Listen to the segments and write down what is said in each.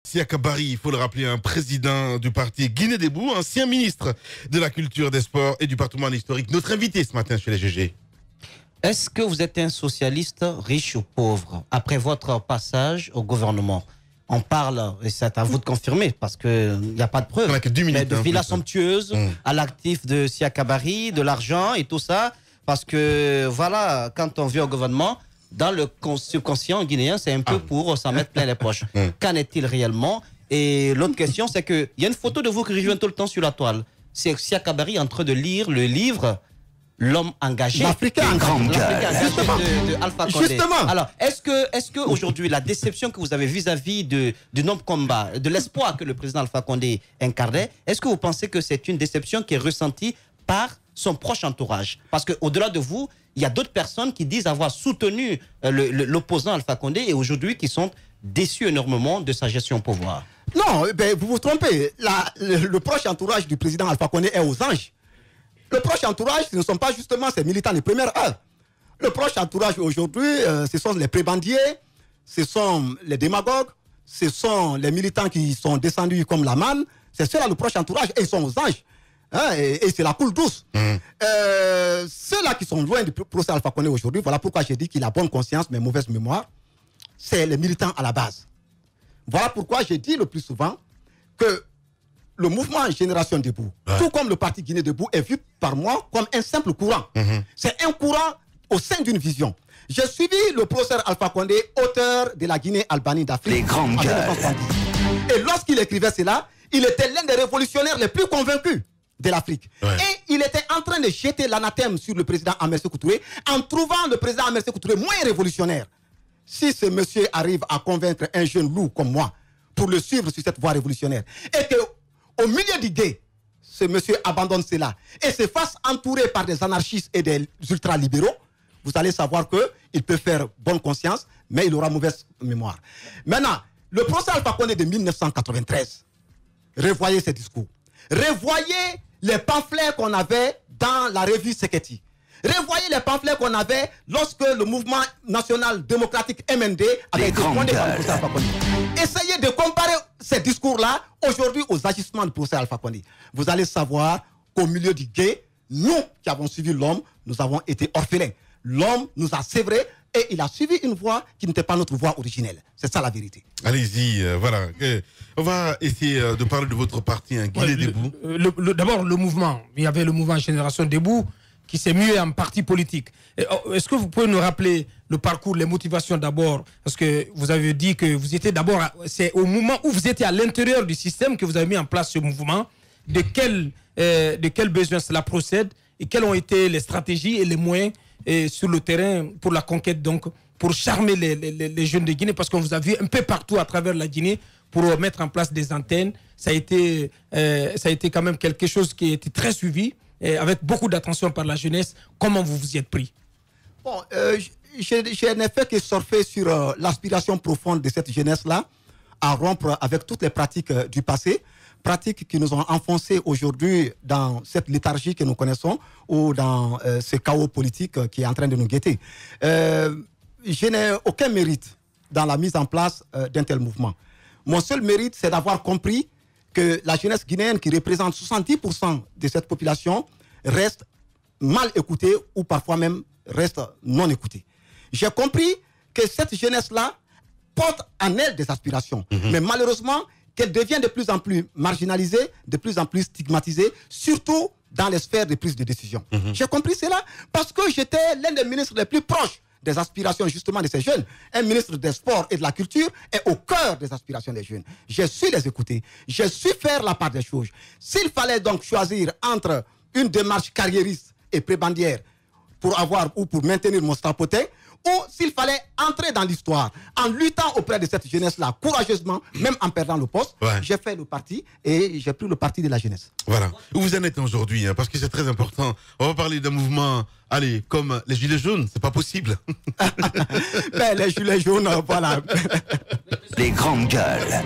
Siaka Barry, il faut le rappeler, un président du parti Guinée Debout, ancien ministre de la Culture, des Sports et du patrimoine historique. Notre invité ce matin chez les GG. Est-ce que vous êtes un socialiste riche ou pauvre après votre passage au gouvernement? On parle, et c'est à vous de confirmer, parce qu'il n'y a pas de preuves, mais de villas somptueuses à l'actif de Siaka Barry, de l'argent et tout ça. Parce que, voilà, quand on vit au gouvernement, dans le subconscient guinéen, c'est un peu pour s'en mettre plein les poches. Qu'en est-il réellement? Et l'autre question, c'est qu'il y a une photo de vous qui rejoint tout le temps sur la toile. C'est Siaka Barry en train de lire le livre L'homme engagé. L'Africain engagé de Alpha Condé. Justement. Alors, est-ce que aujourd'hui, la déception que vous avez vis-à-vis du noble combat, de l'espoir que le président Alpha Condé incarnait, est-ce que vous pensez que c'est une déception qui est ressentie par son proche entourage? Parce qu'au-delà de vous, il y a d'autres personnes qui disent avoir soutenu l'opposant Alpha Condé et aujourd'hui qui sont déçus énormément de sa gestion au pouvoir. Non, ben, vous vous trompez. Le proche entourage du président Alpha Condé est aux anges. Le proche entourage, ce ne sont pas justement ces militants les premières heures. Le proche entourage aujourd'hui, ce sont les prébendiers, ce sont les démagogues, ce sont les militants qui sont descendus comme la manne. C'est cela le proche entourage et ils sont aux anges. Hein, et c'est la coule douce. Ceux-là qui sont loin du procès Alpha Condé aujourd'hui, voilà pourquoi j'ai dit qu'il a bonne conscience mais mauvaise mémoire, c'est les militants à la base. Voilà pourquoi j'ai dit le plus souvent que le mouvement Génération Debout, tout comme le parti Guinée Debout, est vu par moi comme un simple courant. C'est un courant au sein d'une vision. J'ai suivi le professeur Alpha Condé, auteur de la Guinée-Albanie d'Afrique. Les grandes gueules. Et lorsqu'il écrivait cela, il était l'un des révolutionnaires les plus convaincus de l'Afrique. Et il était en train de jeter l'anathème sur le président Ahmed Sékou Touré en trouvant le président Ahmed Sékou Touré moins révolutionnaire. Si ce monsieur arrive à convaincre un jeune loup comme moi pour le suivre sur cette voie révolutionnaire et qu'au milieu du gué, ce monsieur abandonne cela et se fasse entourer par des anarchistes et des ultralibéraux, vous allez savoir qu'il peut faire bonne conscience, mais il aura mauvaise mémoire. Maintenant, le procès Alpha Condé de 1993, revoyez ses discours. Revoyez les pamphlets qu'on avait dans la revue Seketi. Revoyez les pamphlets qu'on avait lorsque le mouvement national démocratique MND avait été fondé par le procès Alpha Condé. Essayez de comparer ces discours-là aujourd'hui aux agissements du procès Alpha Condé. Vous allez savoir qu'au milieu du gué, nous qui avons suivi l'homme, nous avons été orphelins. L'homme nous a sévrés et il a suivi une voie qui n'était pas notre voie originelle. C'est ça la vérité. Allez-y, voilà. On va essayer de parler de votre parti, Guinée Debout. D'abord, le mouvement. Il y avait le mouvement Génération Debout qui s'est mué en parti politique. Est-ce que vous pouvez nous rappeler le parcours, les motivations d'abord? Parce que vous avez dit que vous étiez d'abord... C'est au moment où vous étiez à l'intérieur du système que vous avez mis en place ce mouvement. De quel besoin cela procède et quelles ont été les stratégies et les moyens sur le terrain pour la conquête, donc pour charmer les jeunes de Guinée, parce qu'on vous a vu un peu partout à travers la Guinée pour mettre en place des antennes. Ça a été quand même quelque chose qui a été très suivi, avec beaucoup d'attention par la jeunesse. Comment vous vous y êtes pris? Bon, je n'ai fait que surfer sur l'aspiration profonde de cette jeunesse-là à rompre avec toutes les pratiques du passé, pratiques qui nous ont enfoncés aujourd'hui dans cette léthargie que nous connaissons ou dans ce chaos politique qui est en train de nous guetter. Je n'ai aucun mérite dans la mise en place d'un tel mouvement. Mon seul mérite, c'est d'avoir compris que la jeunesse guinéenne, qui représente 70% de cette population, reste mal écoutée ou parfois même reste non écoutée. J'ai compris que cette jeunesse-là porte en elle des aspirations, mais malheureusement, qu'elle devient de plus en plus marginalisée, de plus en plus stigmatisée, surtout dans les sphères de prise de décision. J'ai compris cela parce que j'étais l'un des ministres les plus proches des aspirations justement de ces jeunes. Un ministre des Sports et de la Culture est au cœur des aspirations des jeunes. J'ai su les écouter, j'ai su faire la part des choses. S'il fallait donc choisir entre une démarche carriériste et prébandière pour avoir ou pour maintenir mon strapotin, ou s'il fallait entrer dans l'histoire en luttant auprès de cette jeunesse-là courageusement, même en perdant le poste, j'ai fait le parti et j'ai pris le parti de la jeunesse. Voilà. Où vous en êtes aujourd'hui, parce que c'est très important. On va parler d'un mouvement, allez, comme les Gilets jaunes, c'est pas possible. Ben, les Gilets jaunes, voilà. Les grandes gueules.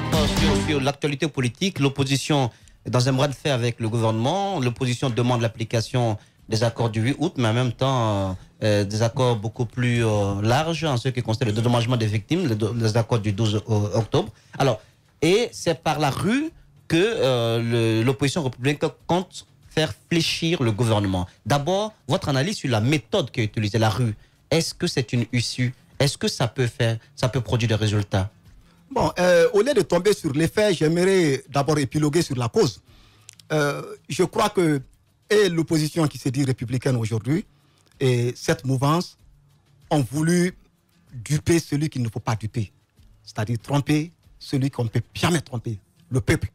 Sur l'actualité politique, l'opposition est dans un bras de fer avec le gouvernement. L'opposition demande l'application des accords du 8 août, mais en même temps des accords beaucoup plus larges en ce qui concerne le dédommagement des victimes, les accords du 12 octobre. Alors, Et c'est par la rue que l'opposition républicaine compte faire fléchir le gouvernement. D'abord, votre analyse sur la méthode qui a utilisée, la rue. Est-ce que c'est une issue? Est-ce que ça peut produire des résultats? Bon, au lieu de tomber sur les faits, j'aimerais d'abord épiloguer sur la cause. Je crois que l'opposition qui se dit républicaine aujourd'hui et cette mouvance ont voulu duper celui qu'il ne faut pas duper. C'est-à-dire tromper celui qu'on ne peut jamais tromper, le peuple.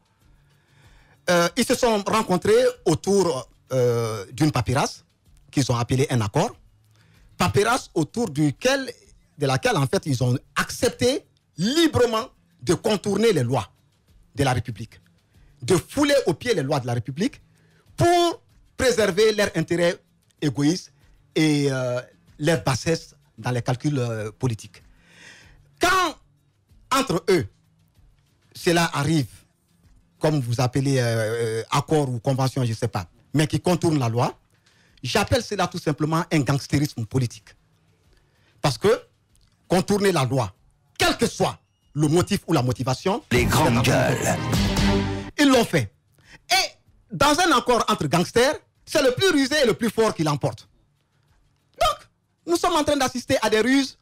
Ils se sont rencontrés autour d'une papyrus qu'ils ont appelée un accord. Papyrus autour de laquelle, en fait, ils ont accepté librement de contourner les lois de la République, de fouler aux pieds les lois de la République pour préserver leurs intérêts égoïstes et leur bassesse dans les calculs politiques. Quand, entre eux, cela arrive, comme vous appelez accord ou convention, je ne sais pas, mais qui contourne la loi, j'appelle cela tout simplement un gangstérisme politique. Parce que contourner la loi, quel que soit le motif ou la motivation, les grandes gueules. Ils l'ont fait. Et dans un accord entre gangsters, c'est le plus rusé et le plus fort qui l'emporte. Donc, nous sommes en train d'assister à des ruses,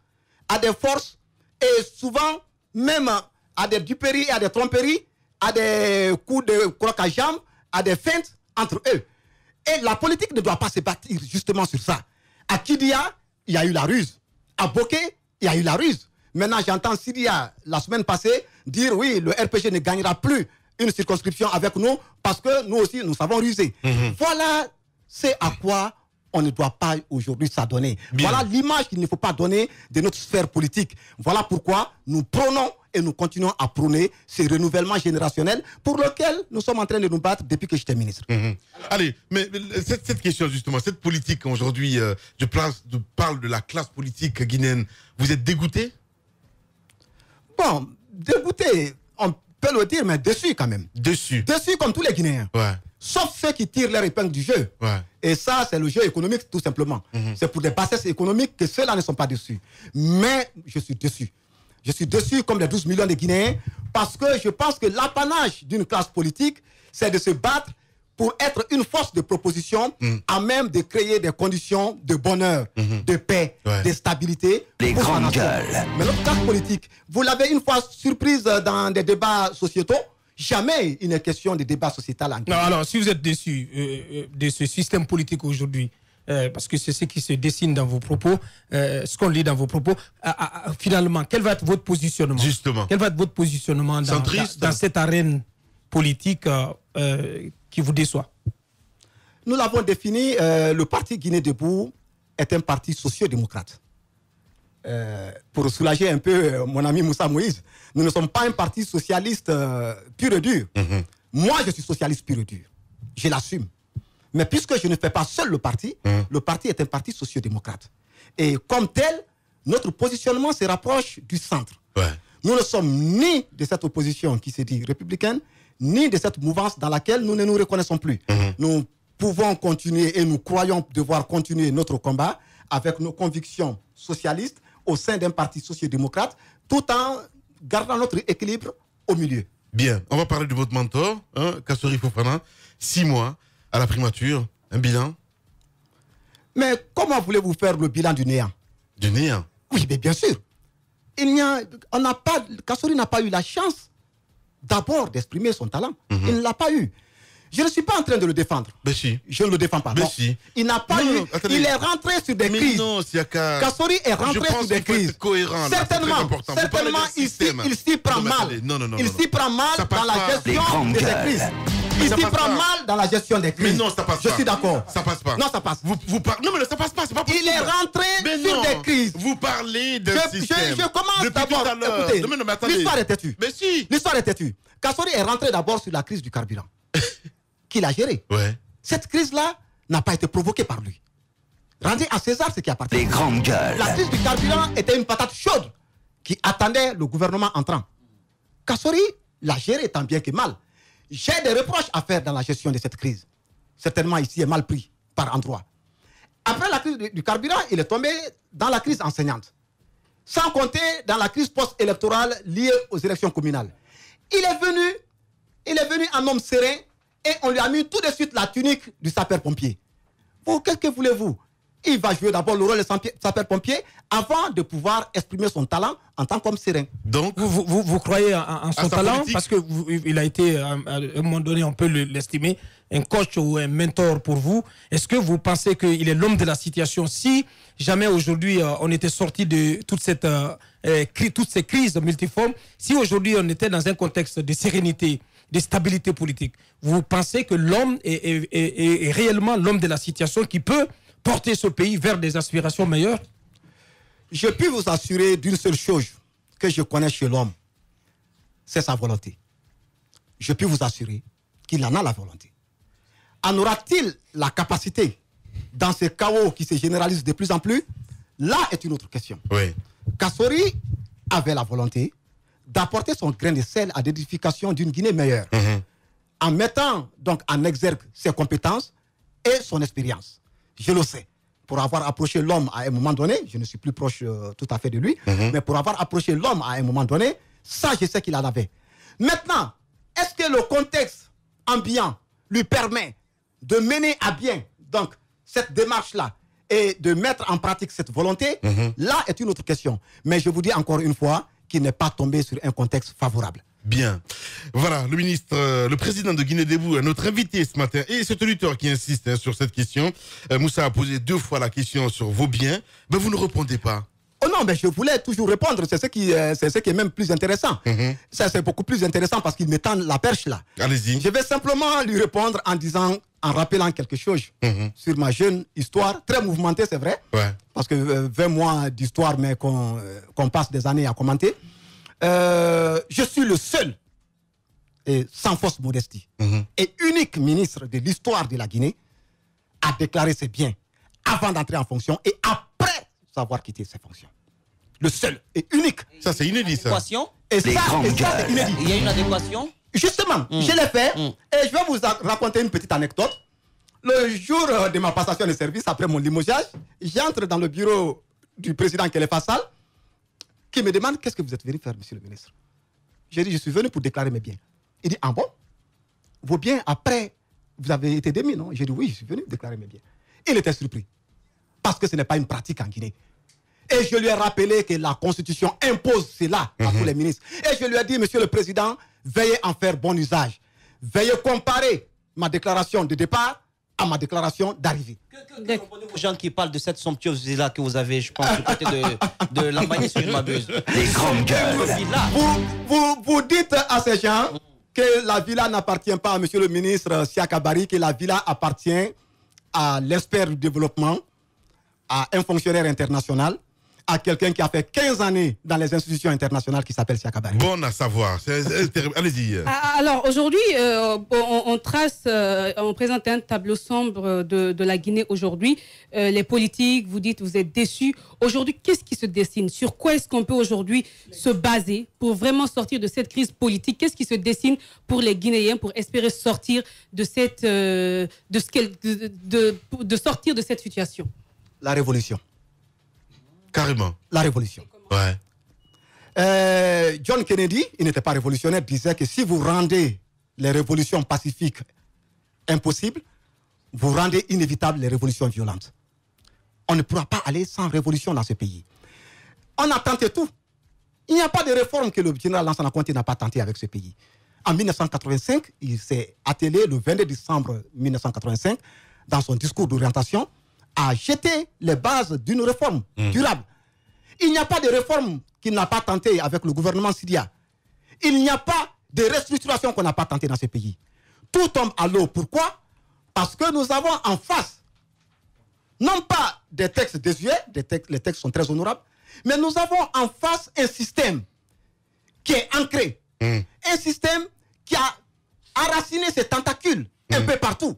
à des forces, et souvent même à des duperies, à des tromperies, à des coups de croc à jambe, à des feintes entre eux. Et la politique ne doit pas se bâtir justement sur ça. À Kidia, il y a eu la ruse. À Boké, il y a eu la ruse. Maintenant, j'entends Sidia, la semaine passée, dire oui, le RPG ne gagnera plus une circonscription avec nous parce que nous aussi, nous savons ruser. Voilà c'est à quoi on ne doit pas aujourd'hui s'adonner. Voilà l'image qu'il ne faut pas donner de notre sphère politique. Voilà pourquoi nous prônons et nous continuons à prôner ce renouvellement générationnel pour lequel nous sommes en train de nous battre depuis que j'étais ministre. Allez, mais cette question justement, cette politique aujourd'hui, je parle de la classe politique guinéenne, vous êtes dégoûté? Bon, dégoûté, on peut le dire, mais déçu quand même. Déçu. Déçu comme tous les Guinéens. Ouais. Sauf ceux qui tirent leur épingle du jeu. Ouais. Et ça, c'est le jeu économique, tout simplement. C'est pour des bassesses économiques que ceux-là ne sont pas déçus. Mais je suis déçu. Je suis déçu comme les 12 millions de Guinéens parce que je pense que l'apanage d'une classe politique, c'est de se battre pour être une force de proposition à même de créer des conditions de bonheur, de paix, de stabilité. Les grandes gueules. Mais notre classe politique, vous l'avez une fois surprise dans des débats sociétaux, jamais il n'est question de débat sociétal en Guinée. Non, alors, si vous êtes déçu de ce système politique aujourd'hui, parce que c'est ce qui se dessine dans vos propos, ce qu'on lit dans vos propos, finalement, quel va être votre positionnement? Justement. Quel va être votre positionnement dans cette arène politique qui vous déçoit? Nous l'avons défini, le parti Guinée Debout est un parti socio-démocrate. Pour soulager un peu mon ami Moussa Moïse, nous ne sommes pas un parti socialiste pur et dur. Moi, je suis socialiste pur et dur. Je l'assume. Mais puisque je ne fais pas seul le parti est un parti socio-démocrate. Et comme tel, notre positionnement se rapproche du centre. Ouais. Nous ne sommes ni de cette opposition qui se dit républicaine, ni de cette mouvance dans laquelle nous ne nous reconnaissons plus. Nous pouvons continuer et nous croyons devoir continuer notre combat avec nos convictions socialistes au sein d'un parti socio-démocrate, tout en gardant notre équilibre au milieu. Bien, on va parler de votre mentor, Kassori Fofana, 6 mois à la primature, un bilan. Mais comment voulez-vous faire le bilan du néant? Du néant? Oui, mais bien sûr. Kassori n'a pas eu la chance d'abord d'exprimer son talent. Il ne l'a pas eu. Je ne suis pas en train de le défendre. Ben si. Je ne le défends pas. Ben Non. si. Il n'a pas eu. Il est rentré sur des Mais crises. non, Siaka. Kassori est rentré sur des crises. Cohérent, certainement, il s'y prend mal. Il s'y prend mal dans la gestion de ces crises. Il s'y prend mal dans la gestion des crises. Mais non, ça passe pas. Je suis d'accord. Ça passe pas. Non, ça passe. Non, mais ça passe pas, c'est pas possible. Il est rentré sur des crises. Vous parlez d'un système. Je commence depuis d'abord. tout à l'heure. Écoutez, Non, mais attendez. l'histoire est têtue. Mais si. L'histoire est têtue. Kassori est rentré d'abord sur la crise du carburant qu'il a gérée. Ouais. Cette crise-là n'a pas été provoquée par lui. Rendez à César ce qui appartient. Les grandes gueules. La crise du carburant était une patate chaude qui attendait le gouvernement entrant. Kassori l'a gérée tant bien que mal. J'ai des reproches à faire dans la gestion de cette crise. Certainement ici est mal pris par endroits. Après la crise du carburant, il est tombé dans la crise enseignante. Sans compter dans la crise post-électorale liée aux élections communales. Il est venu en homme serein et on lui a mis tout de suite la tunique du sapeur-pompier. Qu'est-ce que voulez-vous? Il va jouer d'abord le rôle de sapeur-pompier avant de pouvoir exprimer son talent en tant qu'homme serein. Donc, vous croyez en son talent politique? Parce qu'il a été, à un moment donné, on peut l'estimer, un coach ou un mentor pour vous. Est-ce que vous pensez qu'il est l'homme de la situation? Si jamais aujourd'hui on était sorti de toutes ces crises multiformes, si aujourd'hui on était dans un contexte de sérénité, de stabilité politique, vous pensez que l'homme est réellement l'homme de la situation qui peut porter ce pays vers des aspirations meilleures? Je puis vous assurer d'une seule chose que je connais chez l'homme, c'est sa volonté. Je puis vous assurer qu'il en a la volonté. En aura-t-il la capacité dans ce chaos qui se généralise de plus en plus? Là est une autre question. Oui. Kassori avait la volonté d'apporter son grain de sel à l'édification d'une Guinée meilleure, en mettant donc en exergue ses compétences et son expérience. Je le sais. Pour avoir approché l'homme à un moment donné, je ne suis plus proche tout à fait de lui, mais pour avoir approché l'homme à un moment donné, ça, je sais qu'il en avait. Maintenant, est-ce que le contexte ambiant lui permet de mener à bien donc cette démarche-là et de mettre en pratique cette volonté? Là est une autre question. Mais je vous dis encore une fois qu'il n'est pas tombé sur un contexte favorable. Bien. Voilà, le président de Guinée Debout, notre invité ce matin, et c'est un lutteur qui insiste sur cette question. Moussa a posé 2 fois la question sur vos biens, mais vous ne répondez pas. Oh non, mais je voulais toujours répondre, c'est ce qui est même plus intéressant. Ça, c'est beaucoup plus intéressant parce qu'il m'étend la perche là. Allez-y. Je vais simplement lui répondre en rappelant quelque chose sur ma jeune histoire, très mouvementée, c'est vrai, parce que 20 mois d'histoire, mais qu'on passe des années à commenter. Je suis le seul, et sans fausse modestie, et unique ministre de l'histoire de la Guinée à déclarer ses biens avant d'entrer en fonction et après avoir quitté ses fonctions. Le seul et unique. Ça, c'est inédit, ça. Et ça, c'est inédit. Il y a une adéquation? Justement, je l'ai fait et je vais vous raconter une petite anecdote. Le jour de ma passation de service, après mon limogeage, j'entre dans le bureau du président Kéléfa Sall, qui me demande qu'est-ce que vous êtes venu faire, monsieur le ministre. J'ai dit, je suis venu pour déclarer mes biens. Il dit, ah bon? Vos biens, après, vous avez été démis, non? J'ai dit, oui, je suis venu déclarer mes biens. Il était surpris, parce que ce n'est pas une pratique en Guinée. Et je lui ai rappelé que la Constitution impose cela à tous les ministres. Et je lui ai dit, monsieur le président, veuillez en faire bon usage. Veuillez comparer ma déclaration de départ à ma déclaration d'arrivée. Que répondez-vous aux gens qui parent de cette somptueuse villa que vous avez, je pense, du côté de Lambagne, si je ne m'abuse? Les grandes gueules. Vous dites à ces gens que la villa n'appartient pas à monsieur le ministre Siaka Barry, que la villa appartient à l'expert du développement, à un fonctionnaire international, à quelqu'un qui a fait 15 années dans les institutions internationales qui s'appelle Siaka Barry. Bon à savoir. Allez-y. Alors aujourd'hui, on présente un tableau sombre de la Guinée aujourd'hui. Les politiques, vous dites, vous êtes déçus. Aujourd'hui, qu'est-ce qui se dessine? Sur quoi est-ce qu'on peut aujourd'hui se baser pour vraiment sortir de cette crise politique? Qu'est-ce qui se dessine pour les Guinéens pour espérer sortir de sortir de cette situation? La révolution. Carrément. La révolution. Ouais. John Kennedy, il n'était pas révolutionnaire, disait que si vous rendez les révolutions pacifiques impossibles, vous rendez inévitables les révolutions violentes. On ne pourra pas aller sans révolution dans ce pays. On a tenté tout. Il n'y a pas de réforme que le général Lansana Conté n'a pas tenté avec ce pays. En 1985, il s'est attelé le 22 décembre 1985, dans son discours d'orientation, à jeter les bases d'une réforme durable. Il n'y a pas de réforme qu'il n'a pas tenté avec le gouvernement syrien. Il n'y a pas de restructuration qu'on n'a pas tenté dans ce pays. Tout tombe à l'eau. Pourquoi? Parce que nous avons en face, non pas des textes désuets, les textes sont très honorables, mais nous avons en face un système qui est ancré. Un système qui a enraciné ses tentacules un peu partout,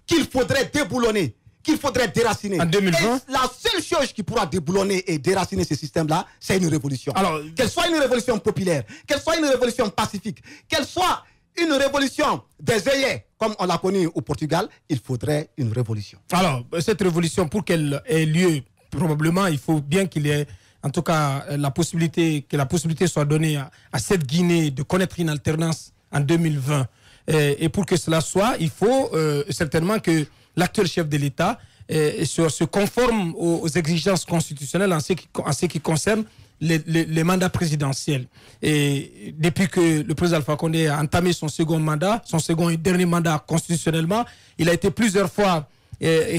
qu'il faudrait déboulonner, qu'il faudrait déraciner. En 2020, et la seule chose qui pourra déboulonner et déraciner ce système-là, c'est une révolution. Alors, qu'elle soit une révolution populaire, qu'elle soit une révolution pacifique, qu'elle soit une révolution des œillets, comme on l'a connu au Portugal, il faudrait une révolution. Alors, cette révolution, pour qu'elle ait lieu, probablement, il faut bien qu'il y ait en tout cas, que la possibilité soit donnée à cette Guinée de connaître une alternance en 2020. Et pour que cela soit, il faut certainement que l'actuel chef de l'État se conforme aux exigences constitutionnelles en ce qui concerne les mandats présidentiels. Et depuis que le président Alpha Condé a entamé son second et dernier mandat constitutionnellement, il a été plusieurs fois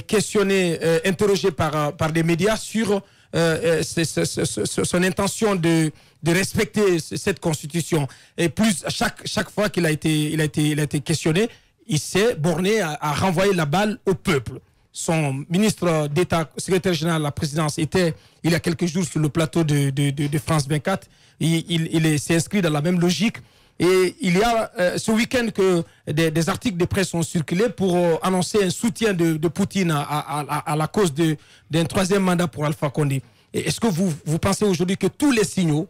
questionné, interrogé par des médias sur son intention de respecter cette constitution. Et plus chaque fois qu'il a été questionné, il s'est borné à renvoyer la balle au peuple. Son ministre d'État, secrétaire général de la présidence, était il y a quelques jours sur le plateau de France 24. Il s'est inscrit dans la même logique. Et il y a ce week-end que des articles de presse ont circulé pour annoncer un soutien de Poutine à la cause d'un troisième mandat pour Alpha Condé. Est-ce que vous pensez aujourd'hui que tous les signaux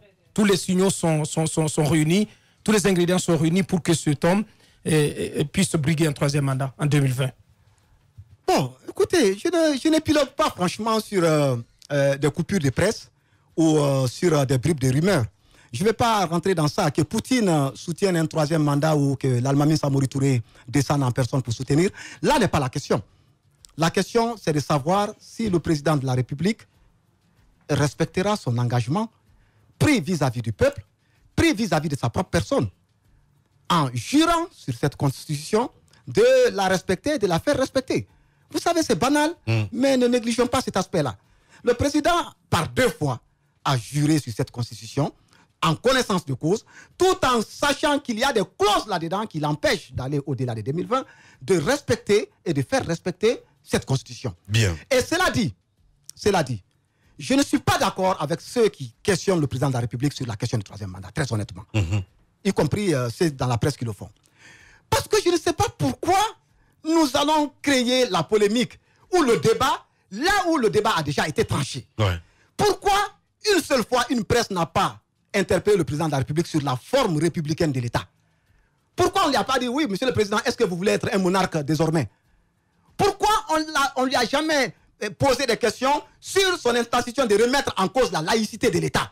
sont réunis, tous les ingrédients sont réunis pour que cet homme puisse briguer un troisième mandat en 2020? Bon, écoutez, je n'épilogue pas franchement sur des coupures de presse ou sur des bribes de rumeurs. Je ne vais pas rentrer dans ça, que Poutine soutienne un troisième mandat ou que l'Allemagne Samori Touré descende en personne pour soutenir. Là n'est pas la question. La question, c'est de savoir si le président de la République respectera son engagement pris vis-à-vis du peuple, pris vis-à-vis de sa propre personne, en jurant sur cette constitution de la respecter et de la faire respecter. Vous savez, c'est banal, mais ne négligeons pas cet aspect-là. Le président, par 2 fois, a juré sur cette constitution, en connaissance de cause, tout en sachant qu'il y a des clauses là-dedans qui l'empêchent d'aller au-delà de 2020, de respecter et de faire respecter cette constitution. Bien. Et cela dit, je ne suis pas d'accord avec ceux qui questionnent le président de la République sur la question du troisième mandat, très honnêtement. Y compris ceux dans la presse qui le font. Parce que je ne sais pas pourquoi nous allons créer la polémique ou le débat là où le débat a déjà été tranché. Ouais. Pourquoi une seule fois une presse n'a pas interpellé le président de la République sur la forme républicaine de l'État? Pourquoi on ne lui a pas dit, oui, monsieur le président, est-ce que vous voulez être un monarque désormais? Pourquoi on ne lui a jamais posé des questions sur son intention de remettre en cause la laïcité de l'État?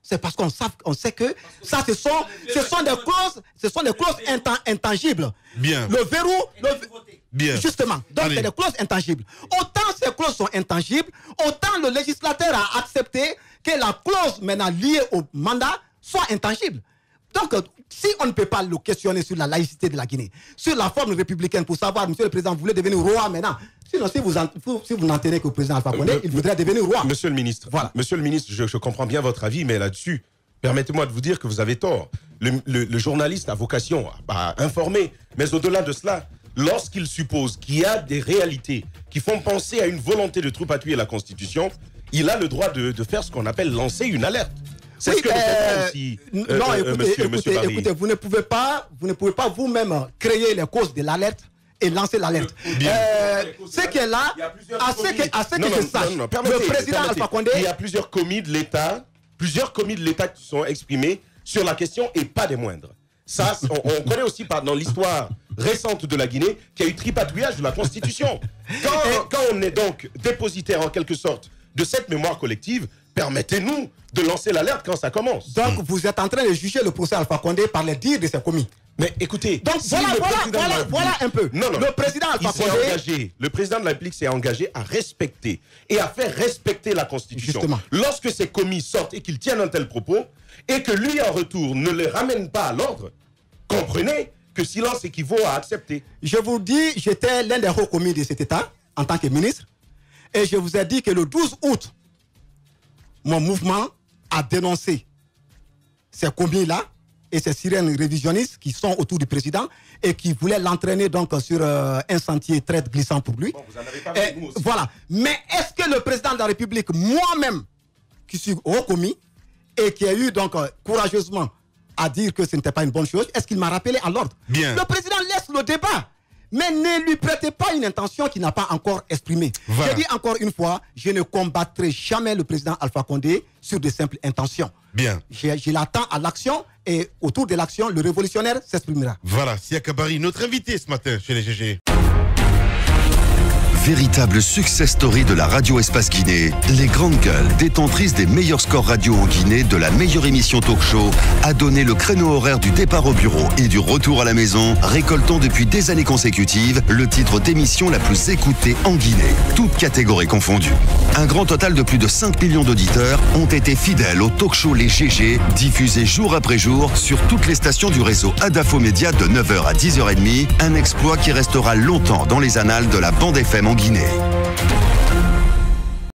C'est parce qu'on sait que ça, ce sont des clauses intangibles. Bien. Le verrou, bien. Justement, donc c'est des clauses intangibles. Autant ces clauses sont intangibles, autant le législateur a accepté que la clause maintenant liée au mandat soit intangible. Donc, si on ne peut pas le questionner sur la laïcité de la Guinée, sur la forme républicaine pour savoir, monsieur le président, vous voulez devenir roi maintenant. Sinon, si vous n'en tenez qu'au président Alpha Condé, il voudrait devenir roi. Monsieur le ministre, voilà. Monsieur le ministre, je comprends bien votre avis, mais là-dessus, permettez-moi de vous dire que vous avez tort. Le journaliste a vocation à informer, mais au-delà de cela, lorsqu'il suppose qu'il y a des réalités qui font penser à une volonté de trop appuyer la Constitution, il a le droit de faire ce qu'on appelle lancer une alerte. C'est ce que aussi, non, écoutez, vous ne pouvez pas vous-même créer les causes de l'alerte et lancer l'alerte. Ce qui est là, à ce que je sache, le président Alpha Condé... Il y a plusieurs commis de l'État qui sont exprimés sur la question et pas des moindres. Ça, on connaît aussi dans l'histoire récente de la Guinée qu'il y a eu tripatouillage de la Constitution. Quand on est donc dépositaire en quelque sorte de cette mémoire collective, permettez-nous de lancer l'alerte quand ça commence. Donc vous êtes en train de juger le procès Alpha Condé par les dires de ses commis. Mais écoutez, donc voilà un peu. Non, le président Alpha Condé, le président de la République s'est engagé à respecter et à faire respecter la Constitution. Justement. Lorsque ses commis sortent et qu'ils tiennent un tel propos, et que lui en retour ne les ramène pas à l'ordre, comprenez que silence équivaut à accepter. Je vous dis, j'étais l'un des hauts commis de cet État en tant que ministre, et je vous ai dit que le 12 août, mon mouvement a dénoncé ces commis-là et ces sirènes révisionnistes qui sont autour du président et qui voulaient l'entraîner donc sur un sentier très glissant pour lui. Bon, vous en avez pas vu, nous aussi. Voilà. Mais est-ce que le président de la République, moi-même, qui suis haut commis et qui a eu donc courageusement à dire que ce n'était pas une bonne chose, est-ce qu'il m'a rappelé à l'ordre? Bien. Le président laisse le débat. Mais ne lui prêtez pas une intention qu'il n'a pas encore exprimée. Voilà. Je dis encore une fois, je ne combattrai jamais le président Alpha Condé sur de simples intentions. Bien. Je l'attends à l'action et autour de l'action, le révolutionnaire s'exprimera. Voilà, Sia Kabari, notre invité ce matin chez les GG. Véritable success story de la radio Espace Guinée, les Grandes Gueules, détentrices des meilleurs scores radio en Guinée, de la meilleure émission talk show, a donné le créneau horaire du départ au bureau et du retour à la maison, récoltant depuis des années consécutives le titre d'émission la plus écoutée en Guinée, toutes catégories confondues. Un grand total de plus de 5 millions d'auditeurs ont été fidèles au talk show Les GG, diffusé jour après jour sur toutes les stations du réseau Adafo Média de 9h à 10h30, un exploit qui restera longtemps dans les annales de la bande FM en Guinée.